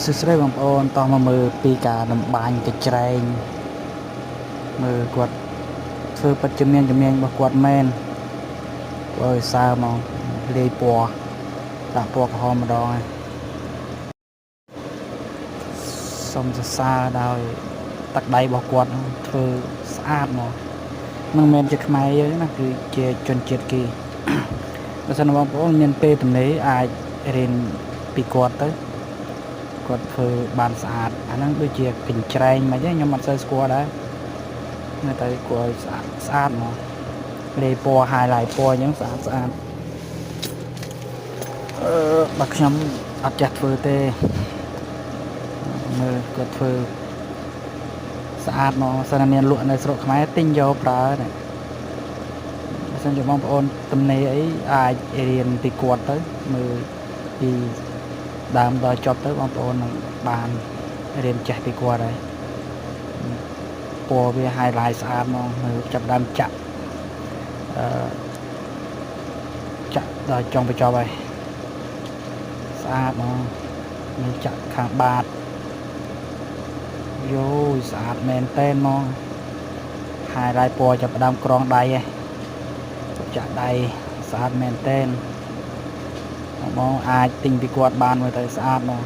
សួស្តីបងប្អូនតោះមកមើលពីការដំបាញកញ្ច្រែងមើលគាត់ធ្វើពិតជំនាញរបស់គាត់មែនអើយសើមកលាយពណ៌ដាក់ពណ៌ក្រហមម្ដងហើយសុំសរសើរដោយទឹកដៃរបស់គាត់ធ្វើស្អាតមកមិនមែនជាខ្មែរយើងណាគឺជាជនជាតិគេបើសិនបងប្អូនមានពេលទំនេរអាចរៀនពីគាត់ទៅគាត់ធ្វើបានស្អាតអាហ្នឹងដូចជាកញ្ច្រែងមិនអីខ្ញុំអត់សូវស្គាល់ដែរនៅតែគាត់ស្អាតមកលេពណ៌ highlight ពណ៌អញ្ចឹងស្អាតបើខ្ញុំអត់ចេះធ្វើទេមើលគាត់ធ្វើស្អាតមកសិនមានលក់នៅស្រុកខ្មែរទិញយកប្រើនេះបើសិនជាបងប្អូនទំនេរអីអាចរៀនពីគាត់ទៅមើលពីដើមដល់ចប់ទៅបងប្អូននឹងបានរៀនចេះពីគាត់ហើយពណ៌វា highlight ស្អាតមកមើលចាប់ដើមចាក់ដល់ចុងបញ្ចប់ហើយស្អាតមកមើលចាក់ខាងបាតយោស្អាតមែនតែនមក highlight ពណ៌ចាប់ដើមក្រងដៃឯងចាក់ដៃស្អាតមែនតែនបងអាចទិញពីគាត់បានមើលទៅស្អាតមក